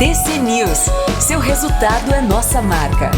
TC News. Seu resultado é nossa marca.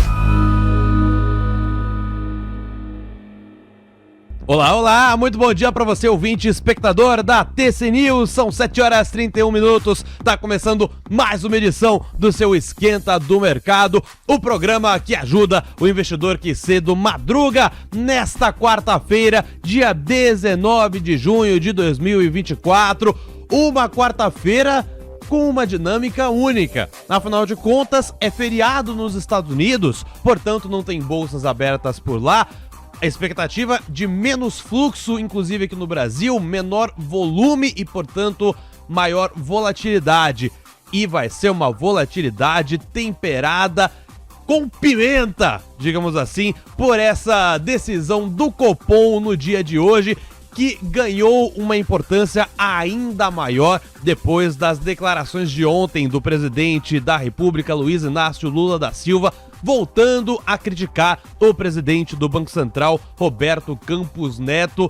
Olá, olá, muito bom dia para você, ouvinte e espectador da TC News. São 7h31, tá começando mais uma edição do seu Esquenta do Mercado, o programa que ajuda o investidor que cedo madruga nesta quarta-feira, dia 19 de junho de 2024, uma quarta-feira com uma dinâmica única. Afinal de contas, é feriado nos Estados Unidos, portanto não tem bolsas abertas por lá. A expectativa de menos fluxo, inclusive aqui no Brasil, menor volume e, portanto, maior volatilidade. E vai ser uma volatilidade temperada com pimenta, digamos assim, por essa decisão do Copom no dia de hoje, que ganhou uma importância ainda maior depois das declarações de ontem do presidente da República, Luiz Inácio Lula da Silva, voltando a criticar o presidente do Banco Central, Roberto Campos Neto,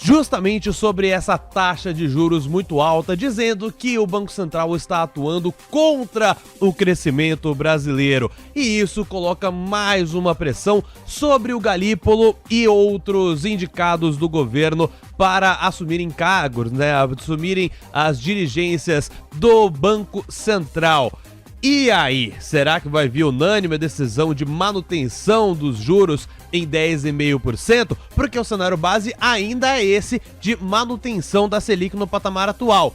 justamente sobre essa taxa de juros muito alta, dizendo que o Banco Central está atuando contra o crescimento brasileiro. E isso coloca mais uma pressão sobre o Galípolo e outros indicados do governo para assumirem cargos, assumirem as dirigências do Banco Central. E aí, será que vai vir unânime a decisão de manutenção dos juros em 10,5%? Porque o cenário base ainda é esse de manutenção da Selic no patamar atual.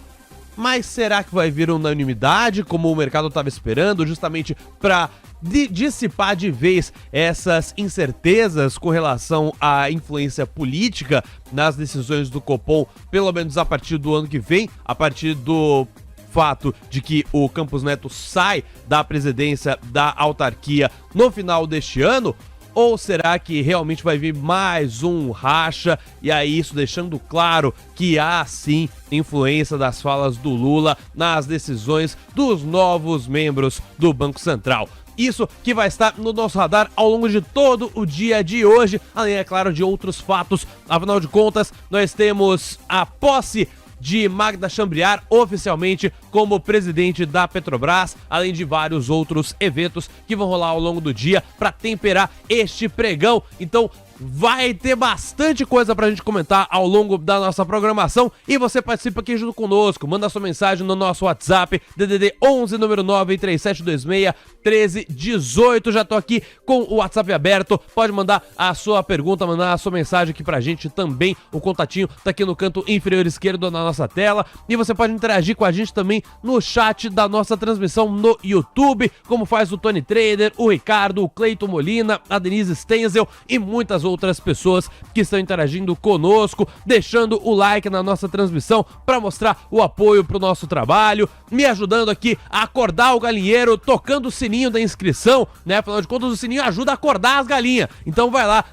Mas será que vai vir unanimidade, como o mercado estava esperando, justamente para dissipar de vez essas incertezas com relação à influência política nas decisões do Copom, pelo menos a partir do ano que vem, a partir do fato de que o Campos Neto sai da presidência da autarquia no final deste ano? Ou será que realmente vai vir mais um racha, e aí isso deixando claro que há sim influência das falas do Lula nas decisões dos novos membros do Banco Central? Isso que vai estar no nosso radar ao longo de todo o dia de hoje, além, é claro, de outros fatos. Afinal de contas, nós temos a posse de Magda Chambriard oficialmente como presidente da Petrobras, além de vários outros eventos que vão rolar ao longo do dia para temperar este pregão. Então vai ter bastante coisa pra gente comentar ao longo da nossa programação, e você participa aqui junto conosco, manda sua mensagem no nosso WhatsApp, DDD 11, número 937261318, já tô aqui com o WhatsApp aberto, pode mandar a sua pergunta, mandar a sua mensagem aqui pra gente também, o contatinho tá aqui no canto inferior esquerdo da nossa tela, e você pode interagir com a gente também no chat da nossa transmissão no YouTube, como faz o Tony Trader, o Ricardo, o Cleiton Molina, a Denise Stenzel e muitas outras pessoas que estão interagindo conosco, deixando o like na nossa transmissão para mostrar o apoio pro nosso trabalho, me ajudando aqui a acordar o galinheiro, tocando o sininho da inscrição, né? Afinal de contas, o sininho ajuda a acordar as galinhas. Então vai lá,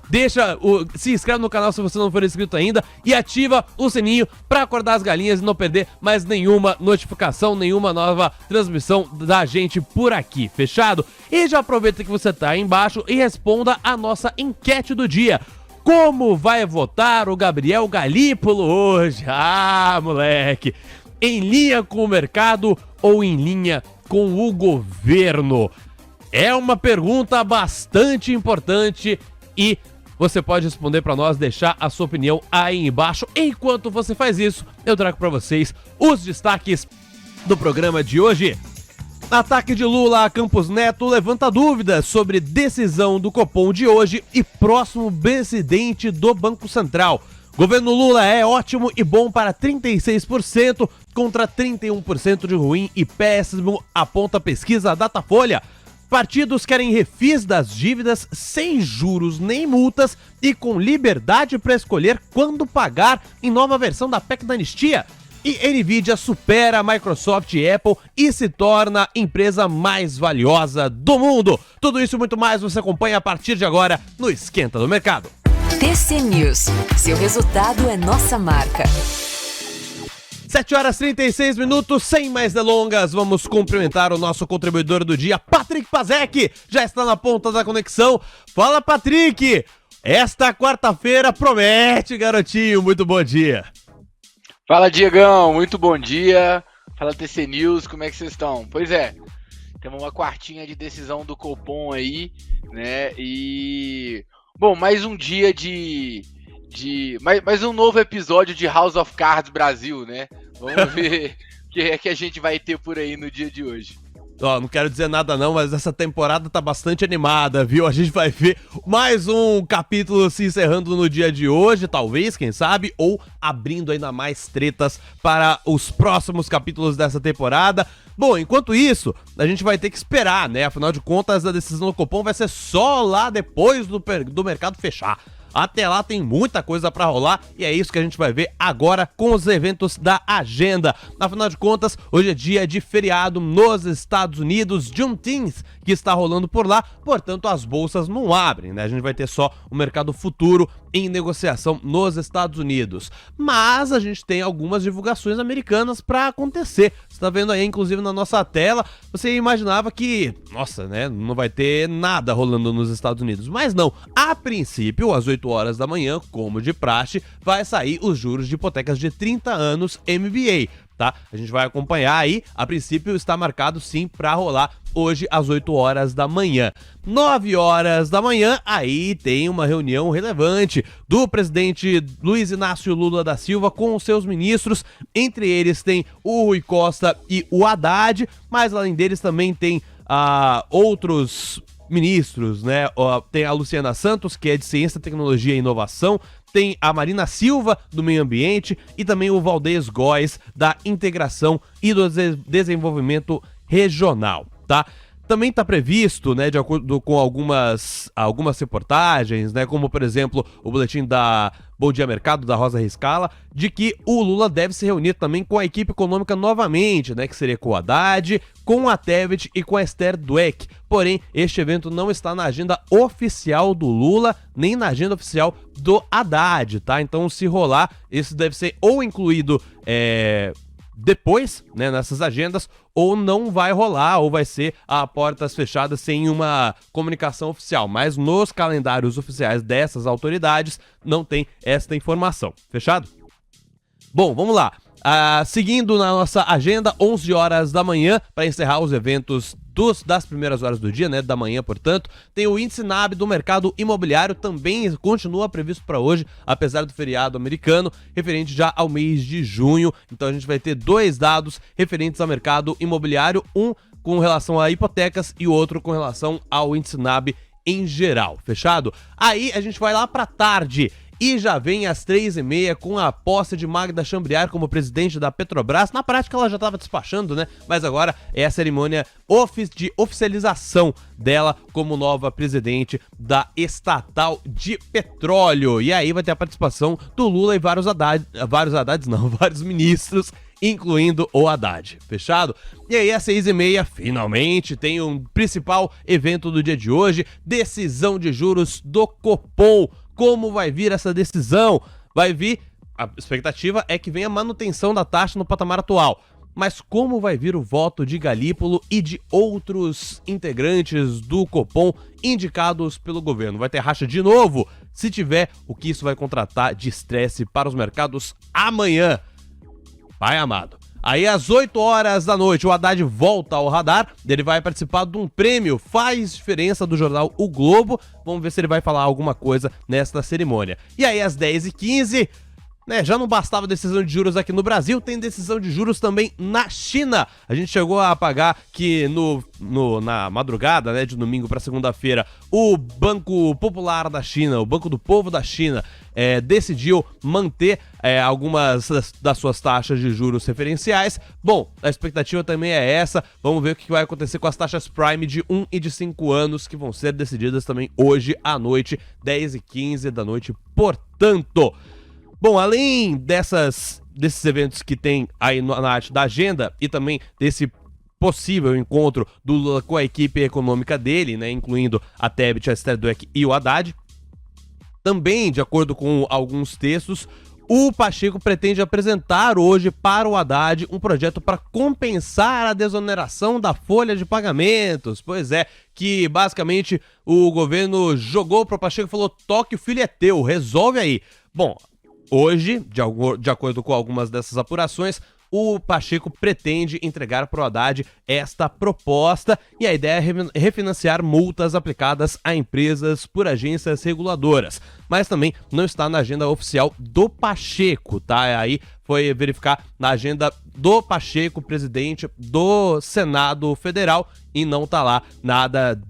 se inscreve no canal se você não for inscrito ainda e ativa o sininho para acordar as galinhas e não perder mais nenhuma notificação, nenhuma nova transmissão da gente por aqui, fechado? E já aproveita que você tá aí embaixo e responda a nossa enquete do dia. Como vai votar o Gabriel Galípolo hoje? Ah, moleque! Em linha com o mercado ou em linha com o governo? É uma pergunta bastante importante e você pode responder para nós, deixar a sua opinião aí embaixo. Enquanto você faz isso, eu trago para vocês os destaques do programa de hoje. Ataque de Lula a Campos Neto levanta dúvidas sobre decisão do Copom de hoje e próximo presidente do Banco Central. Governo Lula é ótimo e bom para 36% contra 31% de ruim e péssimo, aponta a pesquisa Datafolha. Partidos querem refis das dívidas sem juros nem multas e com liberdade para escolher quando pagar em nova versão da PEC da anistia. E Nvidia supera a Microsoft e Apple e se torna a empresa mais valiosa do mundo. Tudo isso e muito mais você acompanha a partir de agora no Esquenta do Mercado. TC News. Seu resultado é nossa marca. 7h36, sem mais delongas, vamos cumprimentar o nosso contribuidor do dia, Patrick Pazek, já está na ponta da conexão. Fala, Patrick! Esta quarta-feira promete, garotinho, muito bom dia. Fala, Diegão, muito bom dia. Fala TC News, como é que vocês estão? Pois é, temos uma quartinha de decisão do Copom aí, né? E bom, mais um dia mais um novo episódio de House of Cards Brasil, né? Vamos ver o que é que a gente vai ter por aí no dia de hoje. Ó, não quero dizer nada não, mas essa temporada tá bastante animada, viu? A gente vai ver mais um capítulo se encerrando no dia de hoje, talvez, quem sabe, ou abrindo ainda mais tretas para os próximos capítulos dessa temporada. Bom, enquanto isso, a gente vai ter que esperar, né? Afinal de contas, a decisão do Copom vai ser só lá depois do mercado fechar. Até lá tem muita coisa pra rolar e é isso que a gente vai ver agora com os eventos da agenda. Afinal de contas, hoje é dia de feriado nos Estados Unidos, Juneteenth, que está rolando por lá, portanto as bolsas não abrem, né? A gente vai ter só o mercado futuro em negociação nos Estados Unidos. Mas a gente tem algumas divulgações americanas pra acontecer. Você tá vendo aí, inclusive na nossa tela, você imaginava que, nossa, né, não vai ter nada rolando nos Estados Unidos. Mas não, a princípio, às 8 horas da manhã, como de praxe, vai sair os juros de hipotecas de 30 anos MBA, tá? A gente vai acompanhar aí, a princípio está marcado sim para rolar hoje às 8 horas da manhã. 9 horas da manhã, aí tem uma reunião relevante do presidente Luiz Inácio Lula da Silva com os seus ministros, entre eles tem o Rui Costa e o Haddad, mas além deles também tem outros ministros, né? Tem a Luciana Santos, que é de Ciência, Tecnologia e Inovação, tem a Marina Silva, do Meio Ambiente, e também o Valdez Góes, da Integração e do Desenvolvimento Regional, tá? Também está previsto, né, de acordo com algumas reportagens, né, como por exemplo o boletim da Bom Dia Mercado, da Rosa Riscala, de que o Lula deve se reunir também com a equipe econômica novamente, né, que seria com o Haddad, com a Tebet e com a Esther Dweck. Porém, este evento não está na agenda oficial do Lula, nem na agenda oficial do Haddad, tá? Então, se rolar, isso deve ser ou incluído depois, né, nessas agendas, ou não vai rolar, ou vai ser a portas fechadas sem uma comunicação oficial. Mas nos calendários oficiais dessas autoridades não tem esta informação. Fechado? Bom, vamos lá. Seguindo na nossa agenda, 11 horas da manhã, para encerrar os eventos das primeiras horas do dia, né, da manhã, portanto, tem o índice NAB do mercado imobiliário, também continua previsto para hoje, apesar do feriado americano, referente já ao mês de junho. Então a gente vai ter dois dados referentes ao mercado imobiliário, um com relação a hipotecas e o outro com relação ao índice NAB em geral, fechado? Aí a gente vai lá para tarde. E já vem às 3h30 com a posse de Magda Chambriard como presidente da Petrobras. Na prática ela já estava despachando, né? Mas agora é a cerimônia de oficialização dela como nova presidente da estatal de petróleo. E aí vai ter a participação do Lula e vários ministros, incluindo o Haddad. Fechado? E aí às 6h30, finalmente, tem um principal evento do dia de hoje, decisão de juros do Copom. Como vai vir essa decisão? Vai vir, a expectativa é que venha a manutenção da taxa no patamar atual. Mas como vai vir o voto de Galípolo e de outros integrantes do Copom indicados pelo governo? Vai ter racha de novo? Se tiver, o que isso vai contratar de estresse para os mercados amanhã? Pai amado. Aí às 8 horas da noite o Haddad volta ao radar, ele vai participar de um prêmio Faz Diferença do jornal O Globo. Vamos ver se ele vai falar alguma coisa nesta cerimônia. E aí às 10h15, né, já não bastava decisão de juros aqui no Brasil, tem decisão de juros também na China. A gente chegou a apagar que na madrugada, né, de domingo para segunda-feira, o Banco Popular da China, o Banco do Povo da China, decidiu manter algumas das suas taxas de juros referenciais. Bom, a expectativa também é essa. Vamos ver o que vai acontecer com as taxas Prime de 1 e de 5 anos, que vão ser decididas também hoje à noite, 10h15 da noite, portanto. Bom, além desses eventos que tem aí na arte da agenda e também desse possível encontro do Lula com a equipe econômica dele, né, incluindo a Tebet, a Esther Dweck e o Haddad, também, de acordo com alguns textos, o Pacheco pretende apresentar hoje para o Haddad um projeto para compensar a desoneração da folha de pagamentos. Pois é, que basicamente o governo jogou para o Pacheco e falou: toque, o filho é teu, resolve aí. Bom, hoje, de acordo com algumas dessas apurações, o Pacheco pretende entregar para o Haddad esta proposta e a ideia é refinanciar multas aplicadas a empresas por agências reguladoras, mas também não está na agenda oficial do Pacheco, tá? Aí foi verificar na agenda do Pacheco, presidente do Senado Federal, e não tá lá nada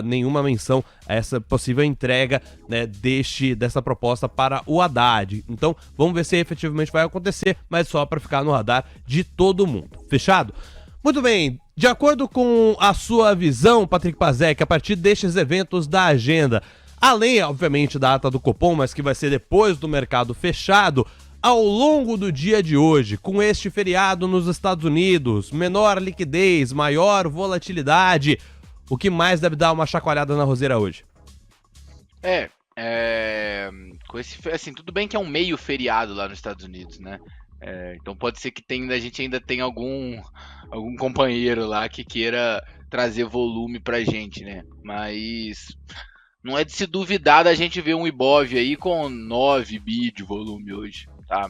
nenhuma menção a essa possível entrega, né, dessa proposta para o Haddad. Então, vamos ver se efetivamente vai acontecer, mas só para ficar no radar de todo mundo. Fechado? Muito bem, de acordo com a sua visão, Patrick Pazek, a partir destes eventos da agenda, além, obviamente, da ata do Copom, mas que vai ser depois do mercado fechado, ao longo do dia de hoje, com este feriado nos Estados Unidos, menor liquidez, maior volatilidade, o que mais deve dar uma chacoalhada na roseira hoje? Com esse, assim, tudo bem que é um meio feriado lá nos Estados Unidos, né? Então pode ser que a gente ainda tenha algum companheiro lá que queira trazer volume pra gente, né? Mas não é de se duvidar da gente ver um Ibov aí com 9 bi de volume hoje, tá?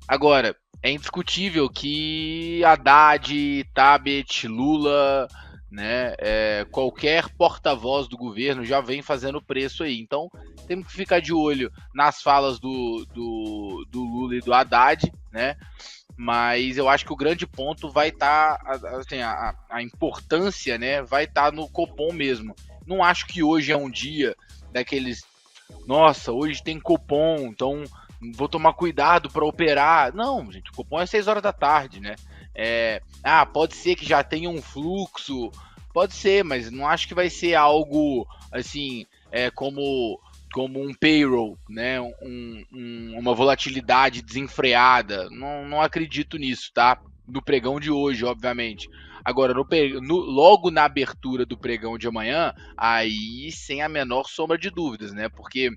Agora, é indiscutível que Haddad, Tabet, Lula, né, qualquer porta-voz do governo já vem fazendo preço aí. Então, temos que ficar de olho nas falas do Lula e do Haddad, né? Mas eu acho que o grande ponto vai estar, assim, a importância, né, vai estar no Copom mesmo. Não acho que hoje é um dia daqueles, nossa, hoje tem Copom, então vou tomar cuidado para operar. Não, gente, o Copom é 6 horas da tarde, né? Pode ser que já tenha um fluxo, pode ser, mas não acho que vai ser algo assim, como um payroll, né? Uma volatilidade desenfreada. Não acredito nisso, tá? No pregão de hoje, obviamente. Agora, logo na abertura do pregão de amanhã, aí sem a menor sombra de dúvidas, né? Porque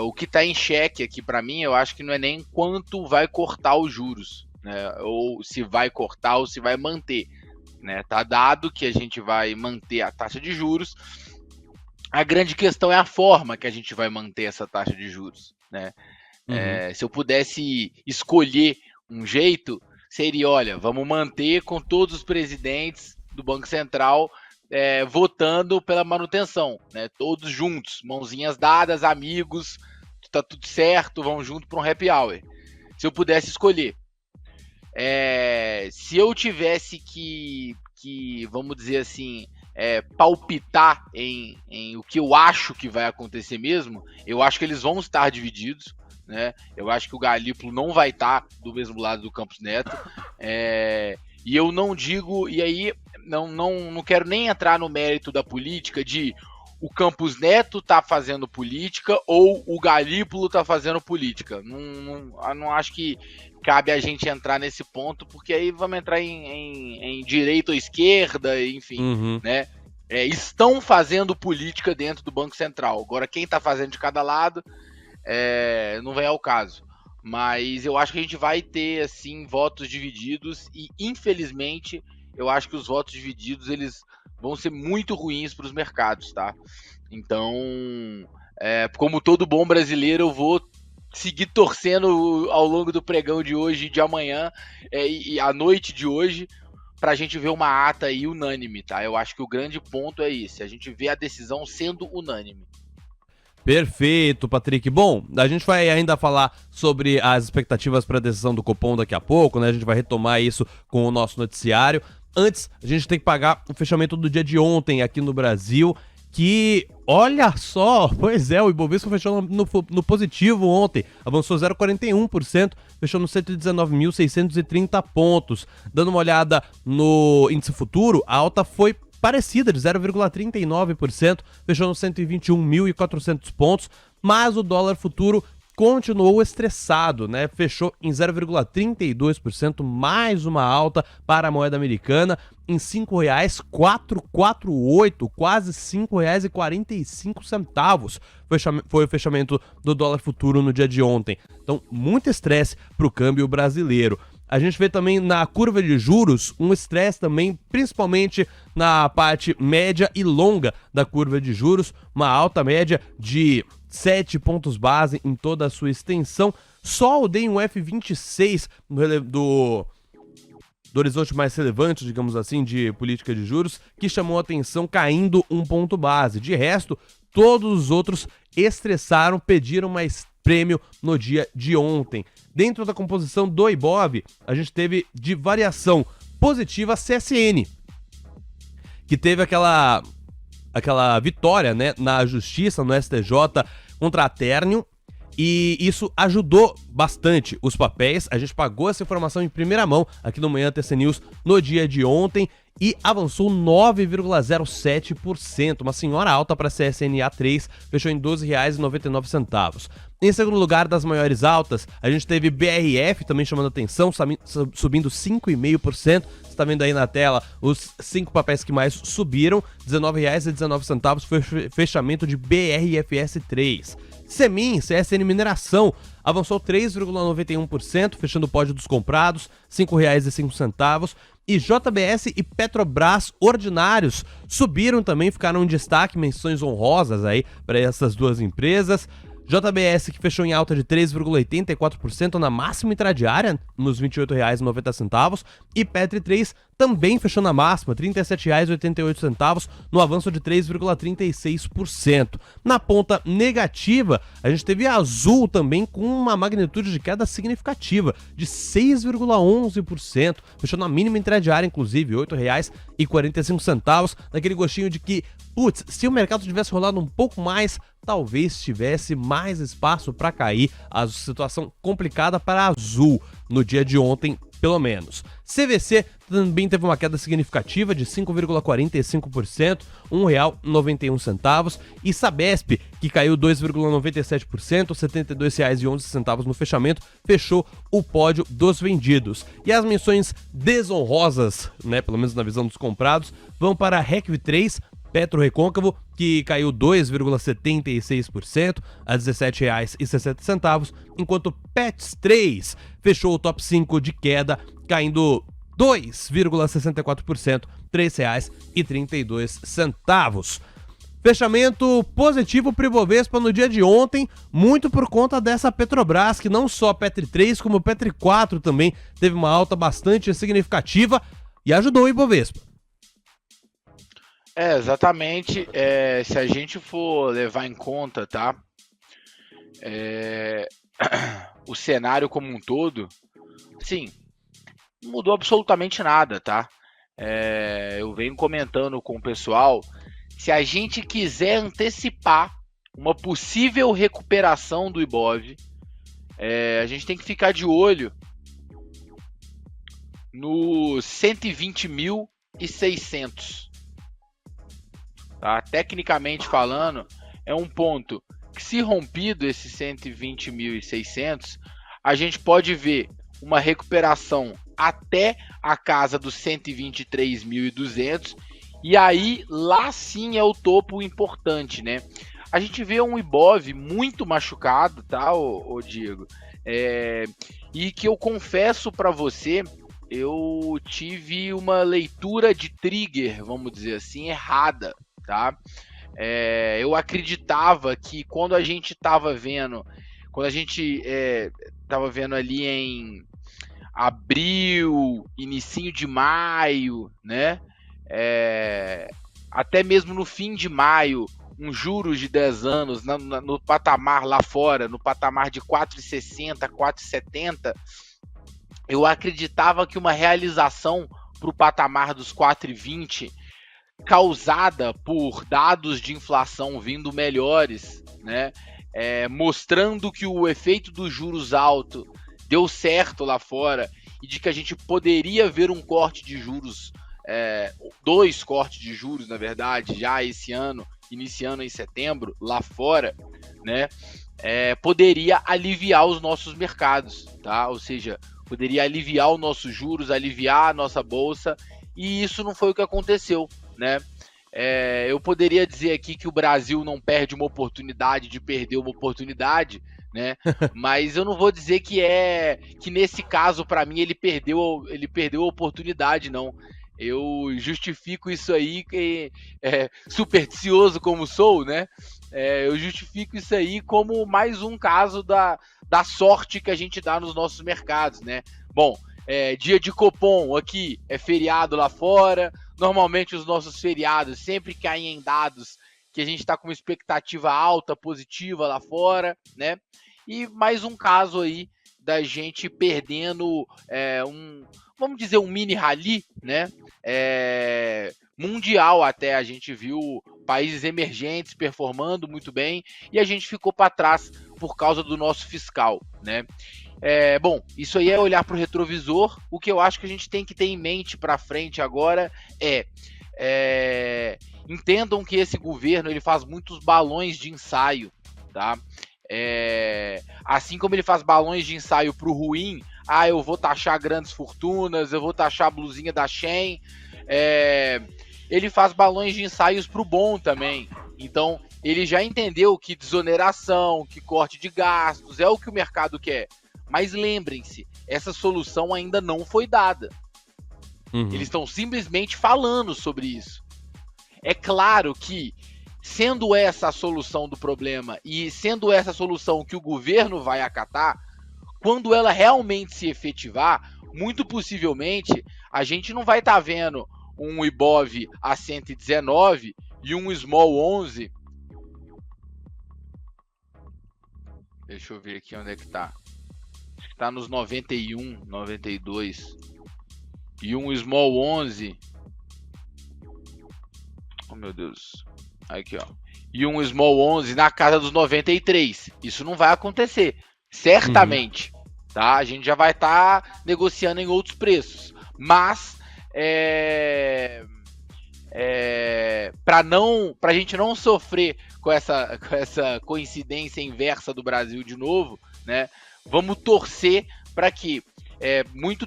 o que está em xeque aqui para mim, eu acho que não é nem quanto vai cortar os juros, né? Ou se vai cortar ou se vai manter, né? Tá dado que a gente vai manter a taxa de juros. A grande questão é a forma que a gente vai manter essa taxa de juros, né? Se eu pudesse escolher um jeito, seria, olha, vamos manter com todos os presidentes do Banco Central votando pela manutenção, né? Todos juntos, mãozinhas dadas, amigos, tá tudo certo, vamos junto para um happy hour. Se eu pudesse escolher. Se eu tivesse que vamos dizer assim, palpitar em o que eu acho que vai acontecer mesmo, eu acho que eles vão estar divididos, né? Eu acho que o Galípolo não vai estar do mesmo lado do Campos Neto, e eu não digo, e aí não quero nem entrar no mérito da política de o Campos Neto tá fazendo política ou o Galípolo tá fazendo política. Não acho que cabe a gente entrar nesse ponto, porque aí vamos entrar em direita ou esquerda, enfim, né? Estão fazendo política dentro do Banco Central. Agora, quem tá fazendo de cada lado, não vem ao caso. Mas eu acho que a gente vai ter, assim, votos divididos e, infelizmente, eu acho que os votos divididos, eles vão ser muito ruins para os mercados, tá? Então, como todo bom brasileiro, eu vou seguir torcendo ao longo do pregão de hoje e de amanhã e à noite de hoje para a gente ver uma ata aí unânime, tá? Eu acho que o grande ponto é esse, a gente vê a decisão sendo unânime. Perfeito, Patrick. Bom, a gente vai ainda falar sobre as expectativas para a decisão do Copom daqui a pouco, né? A gente vai retomar isso com o nosso noticiário. Antes, a gente tem que pagar o fechamento do dia de ontem aqui no Brasil, que, olha só, pois o Ibovespa fechou no positivo ontem, avançou 0,41%, fechou nos 119.630 pontos. Dando uma olhada no índice futuro, a alta foi parecida, de 0,39%, fechou nos 121.400 pontos, mas o dólar futuro continuou estressado, né? Fechou em 0,32%, mais uma alta para a moeda americana, em R$ 5,448, quase R$ 5,45 foi o fechamento do dólar futuro no dia de ontem. Então, muito estresse para o câmbio brasileiro. A gente vê também na curva de juros um estresse também, principalmente na parte média e longa da curva de juros, uma alta média de 7 pontos base em toda a sua extensão, Só o DNUF26 do horizonte mais relevante, digamos assim, de política de juros, que chamou a atenção caindo 1 ponto base. De resto, todos os outros estressaram, pediram mais prêmio no dia de ontem. Dentro da composição do Ibov, a gente teve de variação positiva a CSN, que teve aquela vitória, né, na justiça, no STJ, contra a Ternium, e isso ajudou bastante os papéis. A gente pagou essa informação em primeira mão aqui no Manhã TC News no dia de ontem e avançou 9,07%, uma senhora alta para a CSNA 3, fechou em R$ 12,99. Em segundo lugar, das maiores altas, a gente teve BRF também chamando atenção, subindo 5,5%. Você está vendo aí na tela os 5 papéis que mais subiram, R$ 19,19 foi o fechamento de BRFS 3. Semin, CSN Mineração, avançou 3,91%, fechando o pódio dos comprados, R$ 5,05. E JBS e Petrobras ordinários subiram também, ficaram em destaque, menções honrosas aí para essas duas empresas. JBS, que fechou em alta de 3,84% na máxima intradiária, nos R$ 28,90, e Petri 3 também fechou na máxima, R$ 37,88, no avanço de 3,36%. Na ponta negativa, a gente teve a Azul também com uma magnitude de queda significativa, de 6,11%, fechou na mínima intradiária, inclusive, R$ 8,45, naquele gostinho de que, putz, se o mercado tivesse rolado um pouco mais, talvez tivesse mais espaço para cair. A situação complicada para a Azul no dia de ontem, pelo menos. CVC também teve uma queda significativa de 5,45%, R$ 1,91. E Sabesp, que caiu 2,97%, R$ 72,11 no fechamento, fechou o pódio dos vendidos. E as menções desonrosas, né, pelo menos na visão dos comprados, vão para a RECV 3, Petro Recôncavo, que caiu 2,76% a R$ 17,60, enquanto Pets 3 fechou o top 5 de queda, caindo 2,64%, R$ 3,32. Fechamento positivo para o Ibovespa no dia de ontem, muito por conta dessa Petrobras, que não só a Petri 3, como a Petri 4 também teve uma alta bastante significativa e ajudou o Ibovespa. Exatamente. Se a gente for levar em conta, tá? O cenário como um todo, sim, não mudou absolutamente nada, tá? Eu venho comentando com o pessoal, se a gente quiser antecipar uma possível recuperação do Ibov, a gente tem que ficar de olho no 120.600. Tá? Tecnicamente falando, é um ponto que, se rompido esse 120.600, a gente pode ver uma recuperação até a casa dos 123.200, e aí lá sim é o topo importante, né? A gente vê um Ibov muito machucado, tá, ô Diego? E que eu confesso para você, eu tive uma leitura de trigger, vamos dizer assim, errada. Tá? Eu acreditava que quando a gente estava vendo ali em abril, inicinho de maio, né? Até mesmo no fim de maio, juros de 10 anos no patamar lá fora, no patamar de 4,60, 4,70, eu acreditava que uma realização para o patamar dos 4,20, causada por dados de inflação vindo melhores, né? Mostrando que o efeito dos juros altos deu certo lá fora e de que a gente poderia ver um corte de juros, 2 cortes de juros, na verdade, já esse ano, iniciando em setembro, lá fora, né? Poderia aliviar os nossos mercados, tá? Ou seja, poderia aliviar os nossos juros, aliviar a nossa bolsa, e isso não foi o que aconteceu, né? Eu poderia dizer aqui que o Brasil não perde uma oportunidade de perder uma oportunidade, né? Mas eu não vou dizer que nesse caso, para mim, ele perdeu a oportunidade, não. Eu justifico isso aí, supersticioso como sou, né? Eu justifico isso aí como mais um caso da sorte que a gente dá nos nossos mercados, né? Bom, dia de Copom aqui é feriado lá fora. Normalmente os nossos feriados sempre caem em dados que a gente está com uma expectativa alta, positiva lá fora, né? E mais um caso aí da gente perdendo vamos dizer, um mini rally, né? Mundial até, a gente viu países emergentes performando muito bem e a gente ficou para trás por causa do nosso fiscal, né? Bom, isso aí é olhar para o retrovisor. O que eu acho que a gente tem que ter em mente para frente agora entendam que esse governo ele faz muitos balões de ensaio, tá? Assim como ele faz balões de ensaio para o ruim, eu vou taxar grandes fortunas, eu vou taxar a blusinha da Shein, ele faz balões de ensaios para o bom também. Então, ele já entendeu que desoneração, que corte de gastos é o que o mercado quer. Mas lembrem-se, essa solução ainda não foi dada. Eles estão simplesmente falando sobre isso. É claro que, sendo essa a solução do problema e sendo essa a solução que o governo vai acatar, quando ela realmente se efetivar, muito possivelmente a gente não vai estar vendo um IBOV a 119 e um Small 11. Deixa eu ver aqui onde é que tá. Acho que tá nos 91, 92. E um Small 11. Oh, meu Deus. Aqui, ó. E um Small 11 na casa dos 93. Isso não vai acontecer. Certamente. Tá? A gente já vai estar negociando em outros preços. Mas, pra gente não sofrer com essa coincidência inversa do Brasil de novo, né? Vamos torcer para que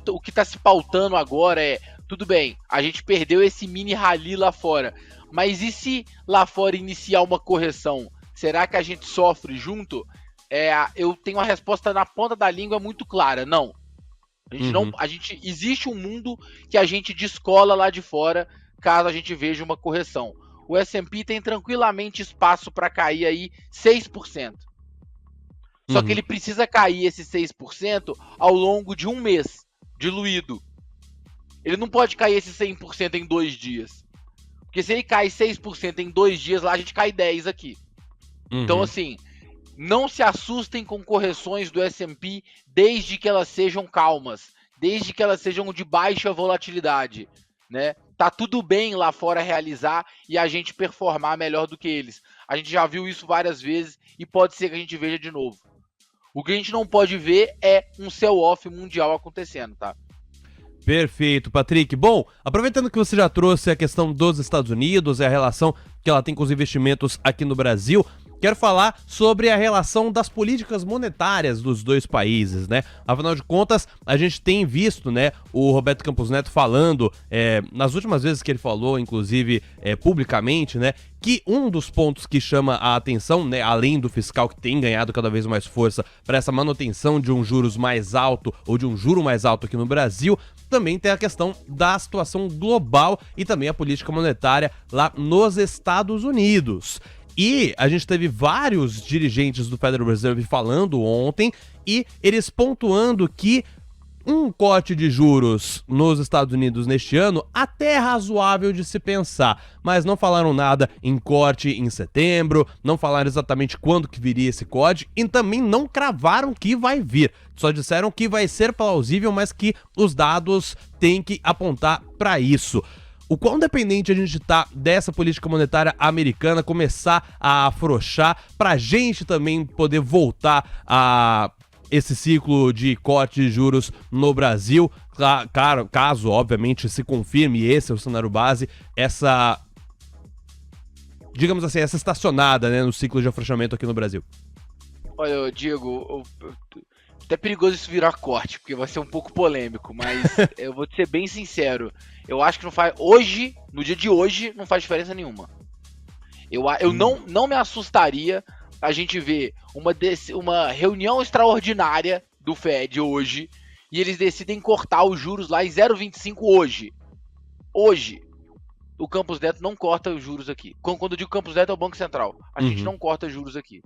o que está se pautando agora tudo bem, a gente perdeu esse mini rally lá fora, mas e se lá fora iniciar uma correção? Será que a gente sofre junto? Eu tenho uma resposta na ponta da língua muito clara, não. Existe um mundo que a gente descola lá de fora caso a gente veja uma correção. O S&P tem tranquilamente espaço para cair aí 6%. Só que ele precisa cair esse 6% ao longo de um mês, diluído. Ele não pode cair esse 100% em 2 dias. Porque se ele cai 6% em 2 dias, lá a gente cai 10 aqui. Então, assim, não se assustem com correções do S&P desde que elas sejam calmas, desde que elas sejam de baixa volatilidade, né? Tá tudo bem lá fora realizar e a gente performar melhor do que eles. A gente já viu isso várias vezes e pode ser que a gente veja de novo. O que a gente não pode ver é um sell-off mundial acontecendo, tá? Perfeito, Patrick. Bom, aproveitando que você já trouxe a questão dos Estados Unidos e a relação que ela tem com os investimentos aqui no Brasil, quero falar sobre a relação das políticas monetárias dos dois países, né? Afinal de contas, a gente tem visto, né, o Roberto Campos Neto falando, nas últimas vezes que ele falou, inclusive publicamente, né, que um dos pontos que chama a atenção, né, além do fiscal que tem ganhado cada vez mais força para essa manutenção de um juros mais alto ou de um juro mais alto aqui no Brasil, também tem a questão da situação global e também a política monetária lá nos Estados Unidos. E a gente teve vários dirigentes do Federal Reserve falando ontem e eles pontuando que um corte de juros nos Estados Unidos neste ano até é razoável de se pensar, mas não falaram nada em corte em setembro, não falaram exatamente quando que viria esse corte e também não cravaram que vai vir. Só disseram que vai ser plausível, mas que os dados têm que apontar para isso. O quão dependente a gente tá dessa política monetária americana começar a afrouxar pra gente também poder voltar a esse ciclo de corte de juros no Brasil, caso, obviamente, se confirme, esse é o cenário base, essa, digamos assim, essa estacionada, né, no ciclo de afrouxamento aqui no Brasil. Olha, Diego, até perigoso isso virar corte, porque vai ser um pouco polêmico, mas eu vou te ser bem sincero, eu acho que não faz, hoje, no dia de hoje, não faz diferença nenhuma. Eu não me assustaria a gente ver uma reunião extraordinária do Fed hoje e eles decidem cortar os juros lá em 0,25 hoje. hoje, o Campos Neto não corta os juros aqui. Quando eu digo Campos Neto é o Banco Central. A gente não corta juros aqui.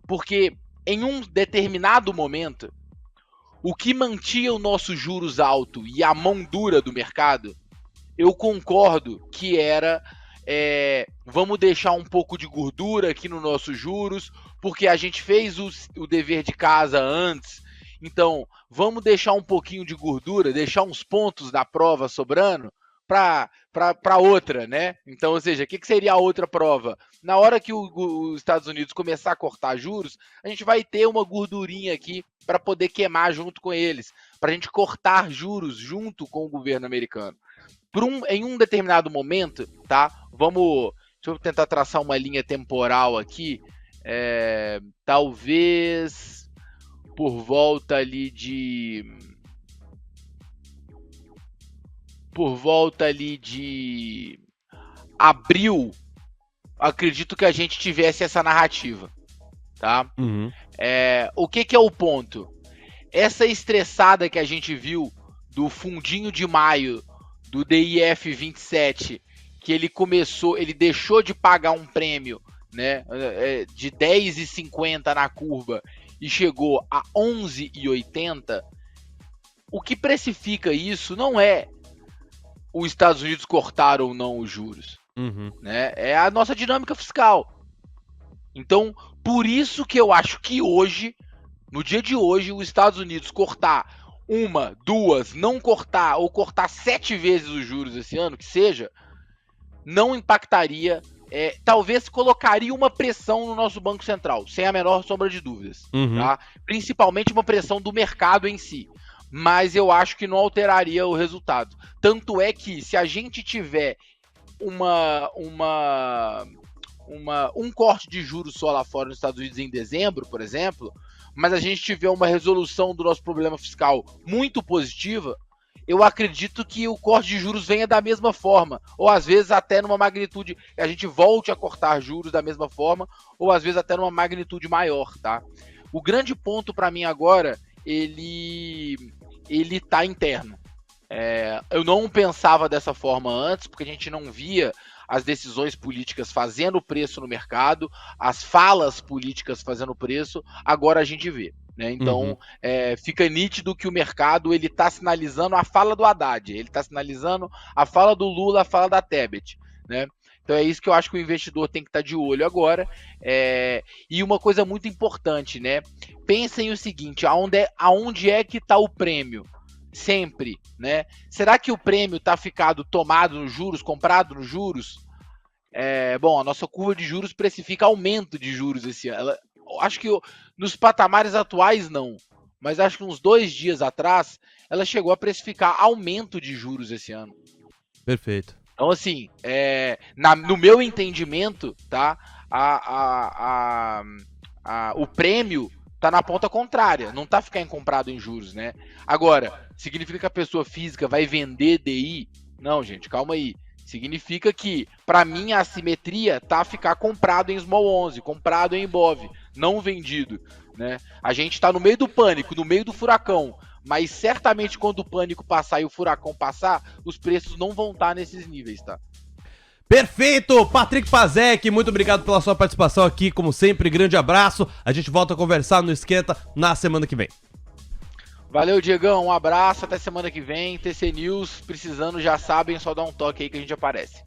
Porque em um determinado momento, o que mantinha o nosso juros alto e a mão dura do mercado, eu concordo que era vamos deixar um pouco de gordura aqui nos nossos juros, porque a gente fez o dever de casa antes, então vamos deixar um pouquinho de gordura, deixar uns pontos da prova sobrando para outra, né? Então, ou seja, o que seria a outra prova? Na hora que os Estados Unidos começar a cortar juros, a gente vai ter uma gordurinha aqui para poder queimar junto com eles, para a gente cortar juros junto com o governo americano. Em um determinado momento, tá? Deixa eu tentar traçar uma linha temporal aqui. Talvez por volta ali de abril, acredito que a gente tivesse essa narrativa, tá? O que é o ponto? Essa estressada que a gente viu do fundinho de maio do DIF 27, que ele deixou de pagar um prêmio, né, de 10,50 na curva e chegou a 11,80, o que precifica isso não é os Estados Unidos cortar ou não os juros, né? É a nossa dinâmica fiscal. Então, por isso que eu acho que hoje, no dia de hoje, os Estados Unidos cortar uma, duas, não cortar ou cortar 7 vezes os juros esse ano, que seja, não impactaria, talvez colocaria uma pressão no nosso Banco Central, sem a menor sombra de dúvidas, tá? Principalmente uma pressão do mercado em si. Mas eu acho que não alteraria o resultado. Tanto é que se a gente tiver um corte de juros só lá fora nos Estados Unidos em dezembro, por exemplo, mas a gente tiver uma resolução do nosso problema fiscal muito positiva, eu acredito que o corte de juros venha da mesma forma, ou às vezes até numa magnitude, a gente volte a cortar juros da mesma forma, ou às vezes até numa magnitude maior, tá? O grande ponto para mim agora, ele tá interno. Eu não pensava dessa forma antes, porque a gente não via as decisões políticas fazendo preço no mercado, as falas políticas fazendo preço, agora a gente vê, né? Então, fica nítido que o mercado ele está sinalizando a fala do Haddad, ele está sinalizando a fala do Lula, a fala da Tebet, né? Então é isso que eu acho que o investidor tem que estar de olho agora. E uma coisa muito importante, né? Pensem o seguinte, aonde é que está o prêmio? Sempre, né? Será que o prêmio está ficado tomado nos juros, comprado nos juros? Bom, a nossa curva de juros precifica aumento de juros esse ano. Acho que nos patamares atuais não, mas acho que uns 2 dias atrás ela chegou a precificar aumento de juros esse ano. Perfeito. Então, assim, no meu entendimento, tá? O prêmio tá na ponta contrária, não tá ficando comprado em juros, né? Agora, significa que a pessoa física vai vender DI? Não, gente, calma aí. Significa que, para mim, a assimetria tá ficar comprado em Small 11, comprado em Ibov, não vendido, né? A gente tá no meio do pânico, no meio do furacão, mas certamente quando o pânico passar e o furacão passar, os preços não vão estar nesses níveis, tá? Perfeito! Patrick Pazek, muito obrigado pela sua participação aqui, como sempre, grande abraço. A gente volta a conversar no Esquenta na semana que vem. Valeu, Diegão, um abraço, até semana que vem. TC News, precisando, já sabem, só dá um toque aí que a gente aparece.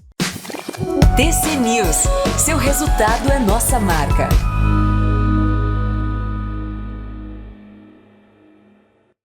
TC News, seu resultado é nossa marca.